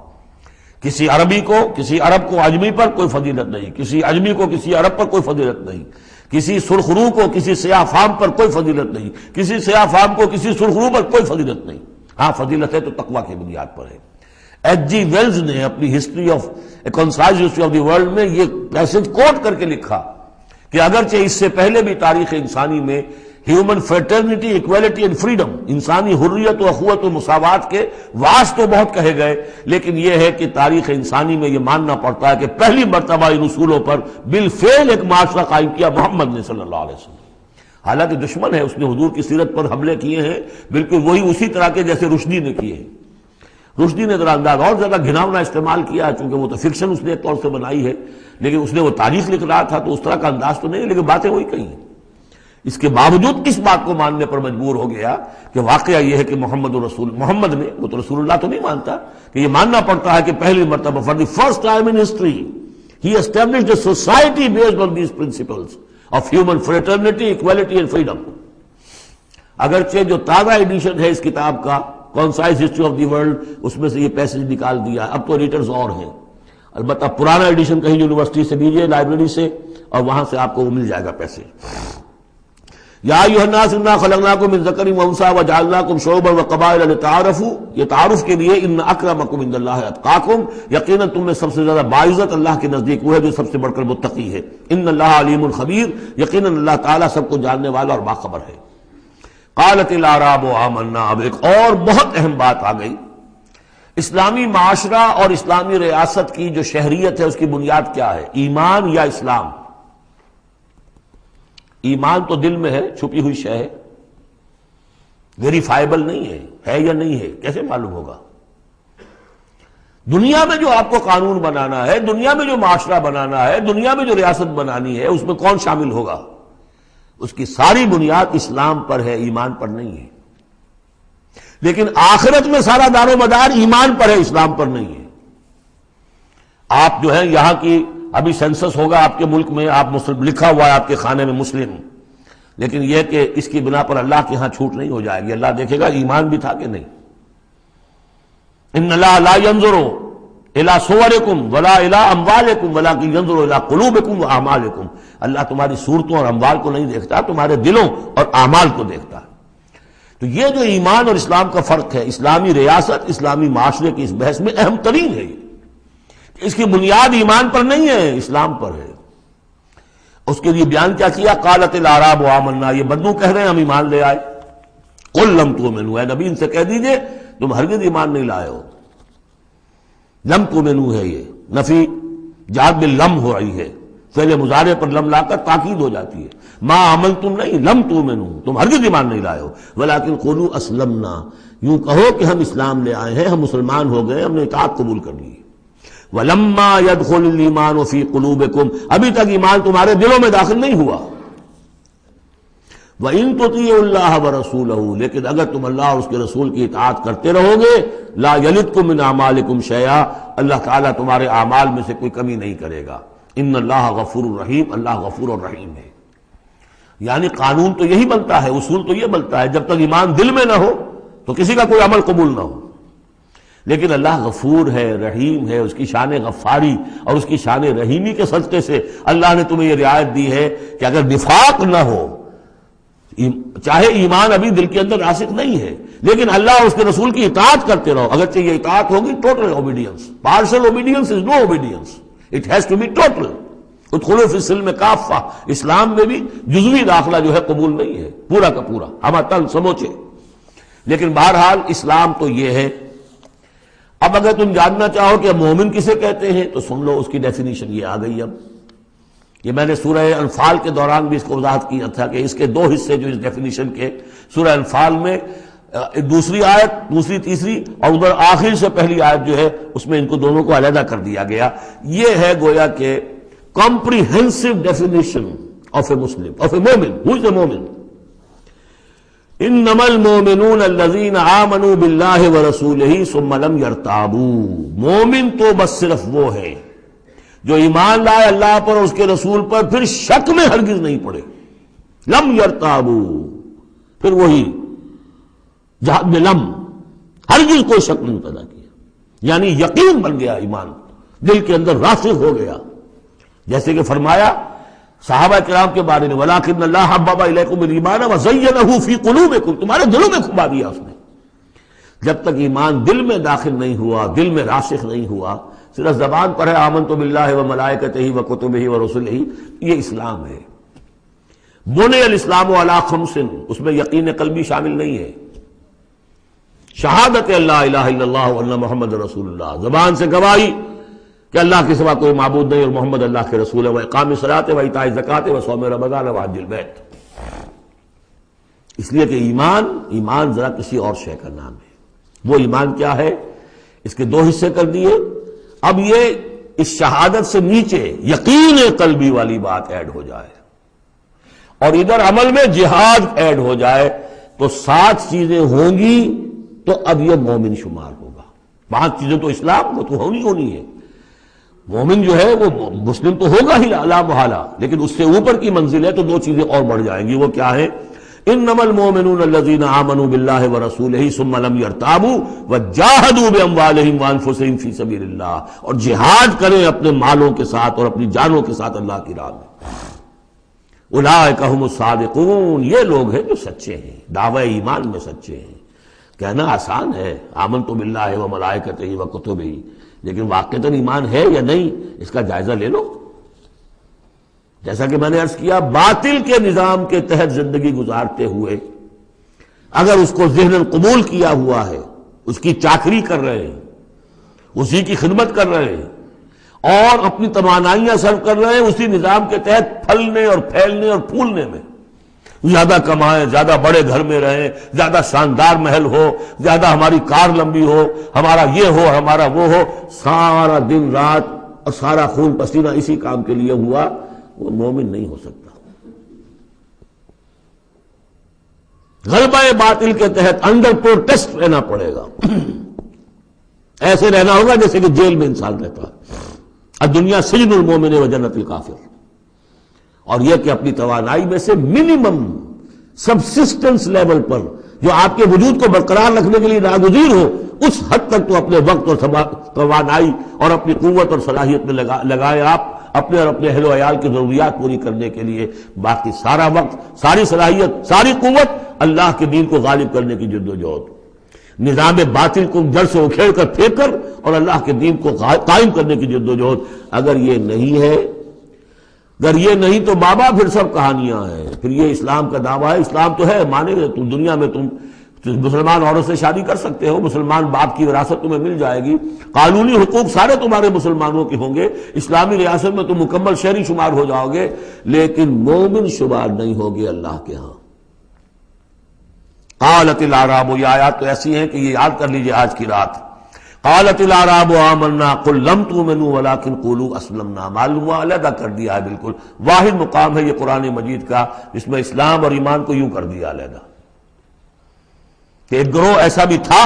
کسی عربی کو، کسی عرب کو عجمی پر کوئی فضیلت نہیں، کسی عجمی کو کسی عرب پر کوئی فضیلت نہیں، کسی سرخ رو کو کسی سیاہ فام پر کوئی فضیلت نہیں، کسی سیاہ فام کو کسی سرخ رو پر کوئی فضیلت نہیں۔ ہاں فضیلت ہے تو تقوی کی بنیاد پر ہے۔ ایچ جی ویلز نے اپنی history of a concise history of the world میں یہ پیسج کوٹ کر کے لکھا کہ اگرچہ اس سے پہلے بھی تاریخ انسانی میں human fraternity, equality and freedom, انسانی حریت و اخوت و مساوات کے واس تو بہت کہے گئے، لیکن یہ ہے کہ تاریخ انسانی میں یہ ماننا پڑتا ہے کہ پہلی مرتبہ ان اصولوں پر بالفعل ایک معاشرہ قائم کیا محمد نے صلی اللہ علیہ وسلم۔ حالانکہ دشمن ہے، اس نے حضور کی سیرت پر حملے کیے ہیں بالکل وہی اسی طرح کے جیسے رشدی نے کیے ہیں۔ رشدی نے ذرا انداز اور زیادہ گھناؤنا استعمال کیا ہے، چونکہ وہ تو فکشن اس نے ایک طور سے بنائی ہے، لیکن اس نے وہ تاریخ لکھ رہا تھا تو اس طرح کا انداز تو نہیں ہے، لیکن باتیں وہی کہی ہیں۔ اس کے باوجود کس بات کو ماننے پر مجبور ہو گیا کہ واقعہ یہ ہے کہ محمد نے، وہ تو رسول اللہ تو نہیں مانتا، کہ یہ ماننا پڑتا ہے کہ پہلی مرتبہ for the first time in history he established a society based on these principles of human fraternity, equality and freedom. اگرچہ جو تازہ ایڈیشن ہے اس کتاب کا concise history of the world, اس میں سے یہ پیسج نکال دیا ہے، اب تو ایڈیٹرز اور ہیں، البتہ پرانا ایڈیشن کہیں یونیورسٹی سے لیجیے، لائبریری سے، اور وہاں سے آپ کو وہ مل جائے گا پیسے۔ یا ایھا الناس انا خلقناکم من ذکر و انثی وجعلناکم شعوبا وقبائل لتعارفوا، یہ تعارف کے لیے، ان اکرمکم عند اللہ اتقاکم، یقیناً تم میں سب سے زیادہ باعزت اللہ کے نزدیک وہ ہے جو سب سے بڑھ کر متقی ہے۔ ان اللہ علیم خبیر، یقیناً اللہ تعالیٰ سب کو جاننے والا اور باخبر ہے۔ قالت الاعراب آمنا، اب ایک اور بہت اہم بات آ گئی۔ اسلامی معاشرہ اور اسلامی ریاست کی جو شہریت ہے اس کی بنیاد کیا ہے؟ ایمان یا اسلام؟ ایمان تو دل میں ہے، چھپی ہوئی شے ہے، ویریفائبل نہیں ہے یا نہیں ہے، کیسے معلوم ہوگا؟ دنیا میں جو آپ کو قانون بنانا ہے، دنیا میں جو معاشرہ بنانا ہے، دنیا میں جو ریاست بنانی ہے، اس میں کون شامل ہوگا؟ اس کی ساری بنیاد اسلام پر ہے، ایمان پر نہیں ہے۔ لیکن آخرت میں سارا دار و مدار ایمان پر ہے، اسلام پر نہیں ہے۔ آپ جو ہے یہاں کی، ابھی سینسس ہوگا آپ کے ملک میں، آپ مسلم لکھا ہوا ہے آپ کے خانے میں مسلم، لیکن یہ کہ اس کی بنا پر اللہ کے ہاں چھوٹ نہیں ہو جائے گی، اللہ دیکھے گا ایمان بھی تھا کہ نہیں۔ ان اللہ لا ينظر الى صورکم ولا الى اموالکم ولکن ينظر الى قلوبکم واعمالکم، اللہ تمہاری صورتوں اور اموال کو نہیں دیکھتا، تمہارے دلوں اور اعمال کو دیکھتا ہے۔ تو یہ جو ایمان اور اسلام کا فرق ہے، اسلامی ریاست، اسلامی معاشرے کی اس بحث میں اہم ترین ہے، اس کی بنیاد ایمان پر نہیں ہے، اسلام پر ہے۔ اس کے لیے بیان کیا کیا؟ قالت الاعراب آمنا، یہ بدو کہہ رہے ہیں ہم ایمان لے آئے۔ قل لم تؤمنوا، اے نبی ان سے کہہ دیجئے تم ہرگز ایمان نہیں لائے ہو۔ لم تؤمنوا ہے، یہ نفی جاد باللم ہو رہی ہے، فعل مضارع پر لم لا کر تاکید ہو جاتی ہے۔ ما آمنتم نہیں، لم تؤمنوا، تم ہرگز ایمان نہیں لائے ہو، ولکن قولوا اسلمنا، یوں کہو کہ ہم اسلام لے آئے ہیں، ہم مسلمان ہو گئے، ہم نے اطاعت قبول کر لی۔ وَلَمَّا يَدْخُلِ الْإِيمَانُ فِي قُلُوبِكُمْ، ابھی تک ایمان تمہارے دلوں میں داخل نہیں ہوا۔ وَإِن تُطِيعُوا اللَّهَ وَرَسُولَهُ، لیکن اگر تم اللہ اور اس کے رسول کی اطاعت کرتے رہو گے، لَا يَلِدْكُم مِّنْ أَعْمَالِكُمْ شَيْئًا، اللہ تعالیٰ تمہارے اعمال میں سے کوئی کمی نہیں کرے گا۔ إِنَّ اللَّهَ غَفُورٌ رَحِيمٌ، اللہ غفور اور رحیم ہے۔ یعنی قانون تو یہی بنتا ہے، اصول تو یہ بنتا ہے، جب تک ایمان دل میں نہ ہو تو کسی کا کوئی عمل قبول نہ ہو۔ لیکن اللہ غفور ہے، رحیم ہے، اس کی شان غفاری اور اس کی شان رحیمی کے صدقے سے اللہ نے تمہیں یہ رعایت دی ہے کہ اگر نفاق نہ ہو، چاہے ایمان ابھی دل کے اندر راسخ نہیں ہے، لیکن اللہ اور اس کے رسول کی اطاعت کرتے رہو، اگرچہ یہ اطاعت ہوگی total obedience, partial obedience is no obedience, it has to be total. ادخلوا فی السلم کافہ، اسلام میں بھی جزوی داخلہ جو ہے قبول نہیں ہے، پورا کا پورا ہمہ تن سموچے۔ لیکن بہرحال اسلام تو یہ ہے۔ اب اگر تم جاننا چاہو کہ مومن کسے کہتے ہیں تو سن لو، اس کی ڈیفینیشن یہ آ گئی۔ اب یہ میں نے سورہ انفال کے دوران بھی اس کو وضاحت کیا تھا کہ اس کے دو حصے جو اس ڈیفینیشن کے، سورہ انفال میں دوسری آیت، دوسری تیسری، اور ادھر آخر سے پہلی آیت جو ہے اس میں ان کو دونوں کو علیحدہ کر دیا گیا۔ یہ ہے گویا کہ comprehensive definition of a Muslim, of a مومن۔ Who is a مومن؟ انما المؤمنون الذين آمنوا بالله ورسوله ثم لم يرتابوا۔ مومن تو بس صرف وہ ہے جو ایمان لائے اللہ پر اور اس کے رسول پر، پھر شک میں ہرگز نہیں پڑے۔ لم يرتابوا، پھر وہی جہاد میں لم، ہرگز کوئی شک نہیں پیدا کیا، یعنی یقین بن گیا، ایمان دل کے اندر راسخ ہو گیا۔ جیسے کہ فرمایا صحابہ کرام کے بارے میں، وَلَٰكِنَّ اللَّهَ حَبَّبَ إِلَيْكُمُ الْإِيمَانَ وَزَيَّنَهُ فِي قُلُوبِكُمْ، تمہارے دلوں میں کھبا دیا اس نے۔ جب تک ایمان دل میں داخل نہیں ہوا، دل میں راسخ نہیں ہوا، صرف زبان پر ہے آمنت باللہ وملائکتہ وکتبہ ورسلہ، یہ اسلام ہے۔ بنی الاسلام علی خمس، اس میں یقین قلبی شامل نہیں ہے۔ شہادت اللہ الہ الا اللہ وان محمد رسول اللہ، زبان سے گواہی کہ اللہ کے سوا کوئی معبود نہیں اور محمد اللہ کے رسول ہے، وإقام الصلاۃ وإیتاء الزکوٰۃ وصوم رمضان وحج البیت۔ اس لیے کہ ایمان ذرا کسی اور شے کا نام ہے۔ وہ ایمان کیا ہے؟ اس کے دو حصے کر دیے۔ اب یہ اس شہادت سے نیچے یقین قلبی والی بات ایڈ ہو جائے اور ادھر عمل میں جہاد ایڈ ہو جائے تو 7 چیزیں ہوں گی تو اب یہ مومن شمار ہوگا۔ 5 چیزیں تو اسلام کو تو ہونی ہے۔ مومن جو ہے وہ مسلم تو ہوگا ہی لا محالہ، لیکن اس سے اوپر کی منزل ہے تو 2 چیزیں اور بڑھ جائیں گی۔ وہ کیا ہے؟ انما المؤمنون الذين آمنوا بالله ورسوله ثم لم يرتابوا وجاهدوا باموالهم وانفسهم في سبيل الله، اور جہاد کریں اپنے مالوں کے ساتھ اور اپنی جانوں کے ساتھ اللہ کی راہ میں۔ اولئک هم الصادقون، یہ لوگ ہیں جو سچے ہیں، دعوی ایمان میں سچے ہیں۔ کہنا آسان ہے آمنت باللہ وملائکتہ وکتبہ، لیکن واقعتاً ایمان ہے یا نہیں اس کا جائزہ لے لو۔ جیسا کہ میں نے عرض کیا، باطل کے نظام کے تحت زندگی گزارتے ہوئے اگر اس کو ذہناً قبول کیا ہوا ہے، اس کی چاکری کر رہے ہیں، اسی کی خدمت کر رہے ہیں اور اپنی توانائیاں صرف کر رہے ہیں اسی نظام کے تحت پھلنے اور پھیلنے اور پھولنے میں، زیادہ کمائیں، زیادہ بڑے گھر میں رہیں، زیادہ شاندار محل ہو، زیادہ ہماری کار لمبی ہو، ہمارا یہ ہو، ہمارا وہ ہو، سارا دن رات اور سارا خون پسینہ اسی کام کے لیے ہوا، وہ مومن نہیں ہو سکتا۔ غلبہ باطل کے تحت انڈر پروٹیسٹ رہنا پڑے گا، ایسے رہنا ہوگا جیسے کہ جیل میں انسان رہتا ہے۔ الدنیا سجن المومن و جنت الکافر، اور یہ کہ اپنی توانائی میں سے منیمم سبسسٹنس لیول پر جو آپ کے وجود کو برقرار رکھنے کے لیے ناگزیر ہو، اس حد تک تو اپنے وقت اور توانائی اور اپنی قوت اور صلاحیت میں لگائیں آپ، اپنے اور اپنے اہل و عیال کی ضروریات پوری کرنے کے لیے۔ باقی سارا وقت، ساری صلاحیت، ساری قوت اللہ کے دین کو غالب کرنے کی جدوجہد، نظام باطل کو جڑ سے اکھیڑ کر پھینک کر اور اللہ کے دین کو قائم کرنے کی جدوجہد۔ اگر یہ نہیں ہے، اگر یہ نہیں تو بابا پھر سب کہانیاں ہیں، پھر یہ اسلام کا دعویٰ ہے۔ اسلام تو ہے، مانے گا تم دنیا میں تم مسلمان عورت سے شادی کر سکتے ہو، مسلمان باپ کی وراثت تمہیں مل جائے گی، قانونی حقوق سارے تمہارے مسلمانوں کے ہوں گے، اسلامی ریاست میں تم مکمل شہری شمار ہو جاؤ گے، لیکن مومن شمار نہیں ہوگے اللہ کے ہاں۔ قالت الاعراب، یہ آیات تو ایسی ہیں کہ یہ یاد کر لیجئے آج کی رات۔ قالت الاعراب آمنا قل لم تؤمنوا ولكن قولوا اسلمنا، معلوم ہوا علیحدہ کر دیا ہے، بالکل واحد مقام ہے یہ قرآن مجید کا جس میں اسلام اور ایمان کو یوں کر دیا علیحدہ۔ کہ ایک گروہ ایسا بھی تھا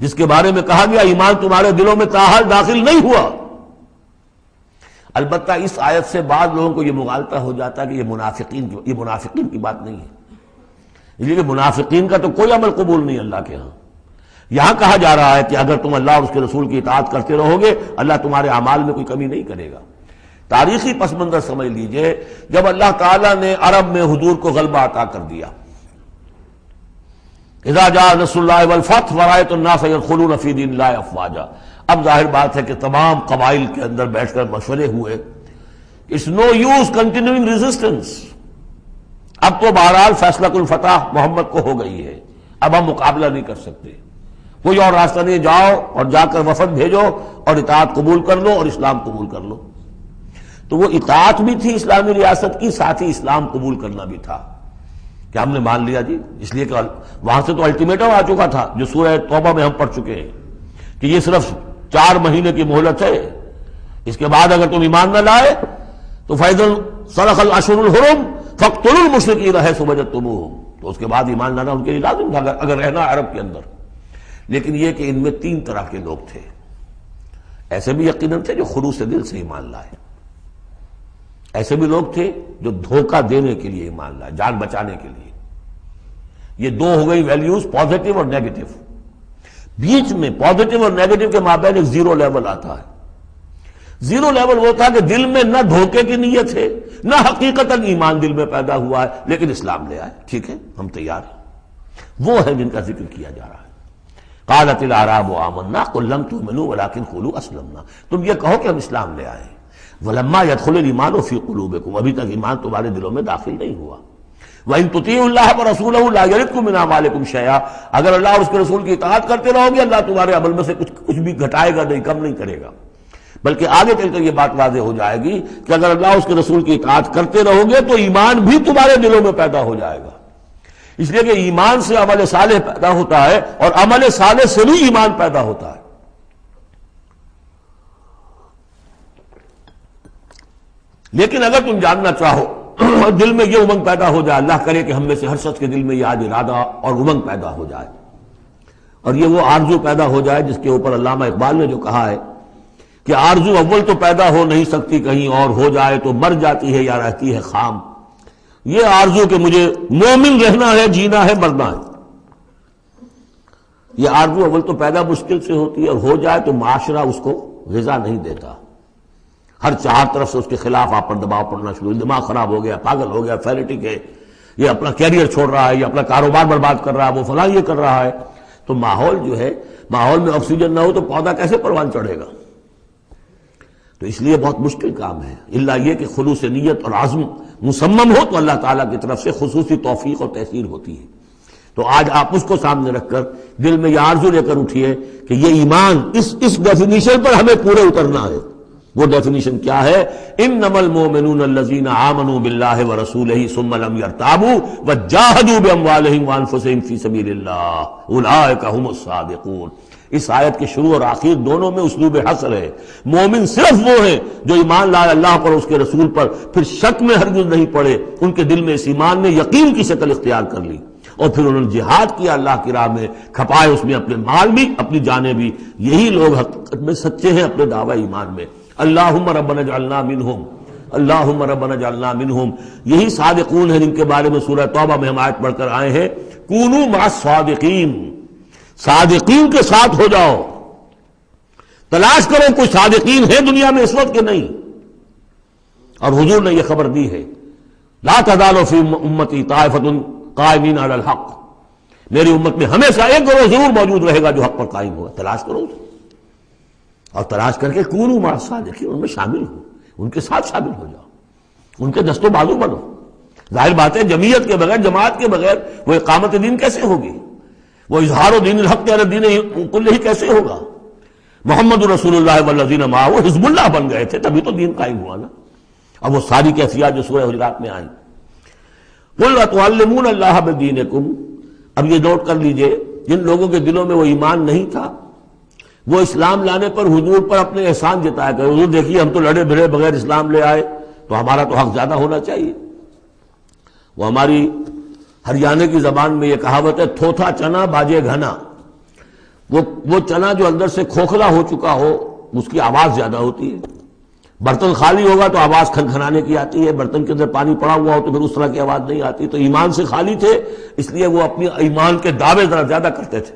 جس کے بارے میں کہا گیا ایمان تمہارے دلوں میں تاحال داخل نہیں ہوا۔ البتہ اس آیت سے بعض لوگوں کو یہ مغالطہ ہو جاتا ہے کہ یہ منافقین کی بات نہیں ہے، اس لیے کہ منافقین کا تو کوئی عمل قبول نہیں اللہ کے ہاں۔ یہاں کہا جا رہا ہے کہ اگر تم اللہ اور اس کے رسول کی اطاعت کرتے رہو گے اللہ تمہارے اعمال میں کوئی کمی نہیں کرے گا۔ تاریخی پس منظر سمجھ لیجئے، جب اللہ تعالیٰ نے عرب میں حضور کو غلبہ عطا کر دیا، اذا جاء نصر اللہ والفتح ورأیت الناس يدخلون فی دین اللہ افواجا، اب ظاہر بات ہے کہ تمام قبائل کے اندر بیٹھ کر مشورے ہوئے، it's no use continuing resistance, اب تو بہرحال فیصلہ کن فتح محمد کو ہو گئی ہے، اب ہم مقابلہ نہیں کر سکتے، کوئی اور راستہ نہیں، جاؤ اور جا کر وفد بھیجو اور اطاعت قبول کر لو اور اسلام قبول کر لو۔ تو وہ اطاعت بھی تھی اسلامی ریاست کی، ساتھ ہی اسلام قبول کرنا بھی تھا کہ ہم نے مان لیا جی، اس لیے کہ وہاں سے تو الٹیمیٹم آ چکا تھا جو سورہ توبہ میں ہم پڑھ چکے ہیں کہ یہ صرف 4 مہینے کی مہلت ہے، اس کے بعد اگر تم ایمان نہ لائے تو فَإِذَا انْسَلَخَ الْأَشْهُرُ الْحُرُمُ فَاقْتُلُوا الْمُشْرِكِينَ حَيْثُ وَجَدتُّمُوهُمْ، تو اس کے بعد ایمان لانا ان کے لیے لازم تھا اگر رہنا عرب کے اندر۔ لیکن یہ کہ ان میں 3 طرح کے لوگ تھے، ایسے بھی یقیناً تھے جو خلوص دل سے ایمان لائے، ایسے بھی لوگ تھے جو دھوکہ دینے کے لیے ایمان لائے، جان بچانے کے لیے۔ یہ 2 ہو گئی ویلیوز، پازیٹو اور نیگیٹو۔ بیچ میں پازیٹو اور نیگیٹو کے مابین ایک زیرو لیول آتا ہے۔ زیرو لیول وہ تھا کہ دل میں نہ دھوکے کی نیت ہے نہ حقیقتاً ایمان دل میں پیدا ہوا ہے، لیکن اسلام لے آئے، ٹھیک ہے ہم تیار ہیں، وہ ہے جن کا ذکر کیا جا رہا ہے۔ قالت الاعراب آمنا قل لم تؤمنوا ولكن قولوا اسلمنا، تم یہ کہو کہ ہم اسلام لے آئے، ولما يدخل الايمان في قلوبكم، ابھی تک ایمان تمہارے دلوں میں داخل نہیں ہوا۔ وَإِن تُطِيعُوا اللَّهَ وَرَسُولَهُ لَا يَلِدْكُم مِّنْ أَعْمَالِكُم شَيْئًا، اگر اللہ اور اس کے رسول کی اطاعت کرتے رہو گے اللہ تمہارے عمل میں سے کچھ بھی گھٹائے گا نہیں، کم نہیں کرے گا، بلکہ آگے چل کر یہ بات واضح ہو جائے گی کہ اگر اللہ اور اس کے رسول کی اطاعت کرتے رہو گے تو ایمان بھی تمہارے دلوں میں پیدا ہو جائے گا، اس لیے کہ ایمان سے عمل صالح پیدا ہوتا ہے اور عمل صالح سے بھی ایمان پیدا ہوتا ہے۔ لیکن اگر تم جاننا چاہو اور دل میں یہ امنگ پیدا ہو جائے، اللہ کرے کہ ہم میں سے ہر شخص کے دل میں یہ آج ارادہ اور امنگ پیدا ہو جائے اور یہ وہ آرزو پیدا ہو جائے جس کے اوپر علامہ اقبال نے جو کہا ہے کہ آرزو اول تو پیدا ہو نہیں سکتی کہیں اور، ہو جائے تو مر جاتی ہے یا رہتی ہے خام، یہ آرزو کہ مجھے مومن رہنا ہے، جینا ہے، مرنا ہے، یہ آرزو اول تو پیدا مشکل سے ہوتی ہے اور ہو جائے تو معاشرہ اس کو غذا نہیں دیتا، ہر 4 طرف سے اس کے خلاف آپ پر دباؤ پڑنا شروع، دماغ خراب ہو گیا، پاگل ہو گیا، فینیٹک ہے، یہ اپنا کیریئر چھوڑ رہا ہے، یہ اپنا کاروبار برباد کر رہا ہے، وہ فلاں یہ کر رہا ہے، تو ماحول جو ہے، ماحول میں آکسیجن نہ ہو تو پودا کیسے پروان چڑھے گا؟ تو اس لیے بہت مشکل کام ہے، الا یہ کہ خلوص نیت اور عزم مصمم ہو تو اللہ تعالیٰ کی طرف سے خصوصی توفیق اور تحصیل ہوتی ہے۔ تو آج آپ اس کو سامنے رکھ کر دل میں یہ آرزو لے کر اٹھیے کہ یہ ایمان اس ڈیفینیشن پر ہمیں پورے اترنا ہے۔ وہ ڈیفینیشن کیا ہے؟ انما المؤمنون الذین آمنوا باللہ ورسولہ ثم لم یرتابوا وجاہدوا باموالہم وانفسہم فی سبیل اللہ اولئک ھم الصادقون۔ اس آیت کے شروع اور آخر دونوں میں اسلوب حصر ہے، مومن صرف وہ ہیں جو ایمان لائے اللہ پر اس کے رسول پر، پھر شک میں ہرگز نہیں پڑے، ان کے دل میں اس ایمان نے یقین کی شکل اختیار کر لی اور پھر انہوں نے جہاد کیا اللہ کی راہ میں، کھپائے اس میں اپنے مال بھی اپنی جانیں بھی، یہی لوگ حقیقت میں سچے ہیں اپنے دعوی ایمان میں۔ اللہم ربنا اجعلنا منہم، اللہم ربنا اجعلنا منہم، یہی صادقون ہیں جن کے بارے میں سورہ توبہ میں ہم آیت پڑھ کر آئے ہیں، کونوا مع الصادقین، صادقین کے ساتھ ہو جاؤ، تلاش کرو کوئی صادقین ہے دنیا میں اس وقت کہ نہیں۔ اور حضور نے یہ خبر دی ہے، لا تزال فی امتی طائفۃ قائمین علی الحق، میری امت میں ہمیشہ ایک گروہ ضرور موجود رہے گا جو حق پر قائم ہوگا، تلاش کرو اسے، اور تلاش کر کے کونوا مع الصادقین، ان میں شامل ہو، ان کے ساتھ شامل ہو جاؤ، ان کے دست و بازو بنو۔ ظاہر بات ہے جمعیت کے بغیر، جماعت کے بغیر وہ اقامت دین کیسے ہوگی، وہ اظہار دین الحق علی الدین کلہ کیسے ہوگا؟ محمد رسول اللہ والذین معہ حزب اللہ بن گئے تھے تبھی تو دین قائم ہوا نا۔ اب وہ ساری کیفیات جو سورہ حجرات میں آئیں، قل اتعلمون اللہ بدینکم، اب یہ نوٹ کر لیجئے جن لوگوں کے دلوں میں وہ ایمان نہیں تھا وہ اسلام لانے پر حضور پر اپنے احسان جتایا کہ حضور دیکھیے ہم تو لڑے بھڑے بغیر اسلام لے آئے تو ہمارا تو حق زیادہ ہونا چاہیے۔ وہ ہماری ہریانے کی زبان میں یہ کہاوت ہے، تھوتھا چنا باجے گھنا، وہ چنا جو اندر سے کھوکھلا ہو چکا ہو اس کی آواز زیادہ ہوتی ہے، برتن خالی ہوگا تو آواز کھنکھنانے کی آتی ہے، برتن کے اندر پانی پڑا ہوا ہو تو پھر اس طرح کی آواز نہیں آتی. تو ایمان سے خالی تھے، اس لیے وہ اپنی ایمان کے دعوے ذرا زیادہ کرتے تھے.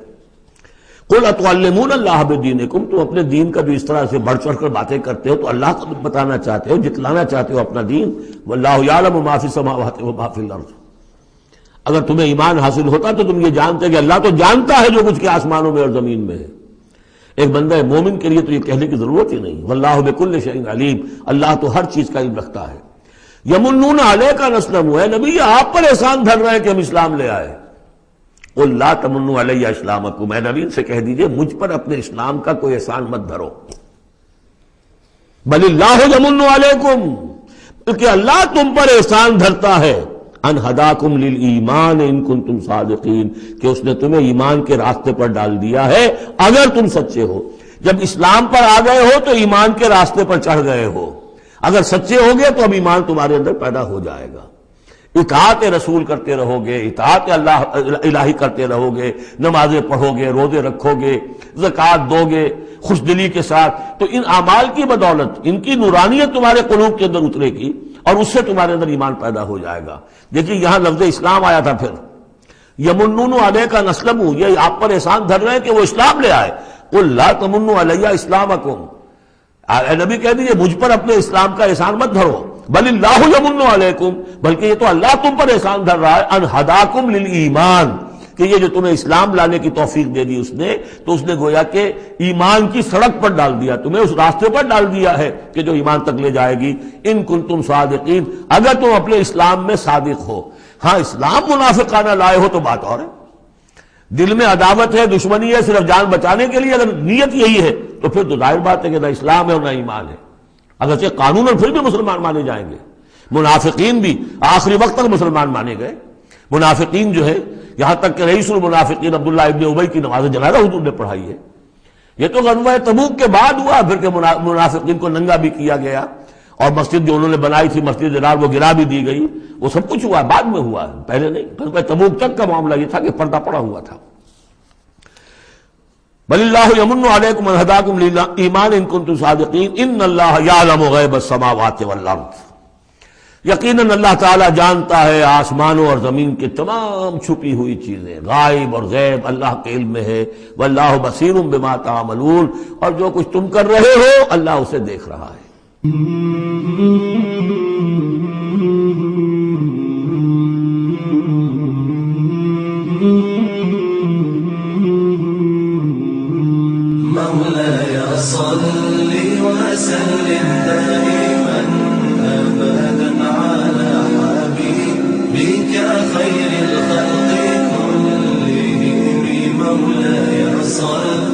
قل اتعلمون اللہ بدینکم، تم اپنے دین کا جو اس طرح سے بڑھ چڑھ کر باتیں کرتے ہو تو اللہ کو بتانا چاہتے ہو، جتلانا چاہتے ہو اپنا دین. واللہ یعلم ما فی السماوات وما فی الارض. اگر تمہیں ایمان حاصل ہوتا تو تم یہ جانتے کہ اللہ تو جانتا ہے جو کچھ کے آسمانوں میں اور زمین میں ہے. ایک بندہ مومن کے لیے تو یہ کہنے کی ضرورت ہی نہیں. واللہ بکل شیء علیم، اللہ تو ہر چیز کا علم رکھتا ہے. یمنون علیک ان اسلموا، اے نبی آپ پر احسان دھر رہے ہیں کہ ہم اسلام لے آئے. قل لا تمنوا علی اسلامکم، اے نبی سے کہہ دیجئے مجھ پر اپنے اسلام کا کوئی احسان مت دھرو. بل اللہ یمن علیکم، بلکہ اللہ تم پر احسان دھرتا ہے. ان ہداکم للایمان ان کنتم صادقین، کہ اس نے تمہیں ایمان کے راستے پر ڈال دیا ہے اگر تم سچے ہو. جب اسلام پر آ گئے ہو تو ایمان کے راستے پر چڑھ گئے ہو. اگر سچے ہو گے تو اب ایمان تمہارے اندر پیدا ہو جائے گا. اطاعت رسول کرتے رہو گے، اطاعت اللہ الہی کرتے رہو گے، نمازیں پڑھو گے، روزے رکھو گے، زکوٰۃ دو گے خوش دلی کے ساتھ، تو ان اعمال کی بدولت ان کی نورانیت تمہارے قلوب کے اندر اترے گی اور اس سے تمہارے اندر ایمان پیدا ہو جائے گا. دیکھیے یہاں لفظ اسلام آیا تھا. پھر یمنون علیک ان اسلموا، یہ آپ پر احسان دھر رہے ہیں کہ وہ اسلام لے آئے. قل لا تمنوا علی اسلامکم، اے نبی کہہ دیجیے مجھ پر اپنے اسلام کا احسان مت دھرو. بل اللہ یمن علیکم، بلکہ یہ تو اللہ تم پر احسان دھر رہا ہے. ان ہداکم للایمان، کہ یہ جو تمہیں اسلام لانے کی توفیق دے دی اس نے، تو اس نے گویا کہ ایمان کی سڑک پر ڈال دیا، تمہیں اس راستے پر ڈال دیا ہے کہ جو ایمان تک لے جائے گی. ان کنتم صادقین، اگر تم اپنے اسلام میں صادق ہو. ہاں اسلام منافقانہ لائے ہو تو بات اور ہے، دل میں عداوت ہے، دشمنی ہے صرف جان بچانے کے لیے، اگر نیت یہی ہے تو پھر تو ظاہر بات ہے کہ نہ اسلام ہے اور نہ ایمان ہے. اگرچہ قانون اور پھر بھی مسلمان مانے جائیں گے. منافقین بھی آخری وقت تک مسلمان مانے گئے. منافقین جو ہے یہاں تک کہ رئیس المنافقین عبداللہ ابن ابی کی نماز جنازہ حضور نے پڑھائی ہے. یہ تو غزوہ تبوک کے بعد ہوا، پھر کہ منافقین کو ننگا بھی کیا گیا اور مسجد جو انہوں نے بنائی تھی مسجد درار وہ گرا بھی دی گئی. وہ سب کچھ ہوا، بعد میں ہوا، پہلے نہیں. غزوہ تبوک تک کا معاملہ یہ تھا کہ پردہ پڑا ہوا تھا. بل اللہ یمن علیکم ان ہداکم للایمان ان کنتم صادقین ان اللہ یعلم غیب السماوات والارض، یقیناً اللہ تعالیٰ جانتا ہے آسمانوں اور زمین کی تمام چھپی ہوئی چیزیں، غائب اور غیب اللہ کے علم میں ہے. واللہ بصیر بما تعملون، اور جو کچھ تم کر رہے ہو اللہ اسے دیکھ رہا ہے. مولاي صل وسلم دائما أبدا على حبيبك خير الخلق كلهم. مولاي صل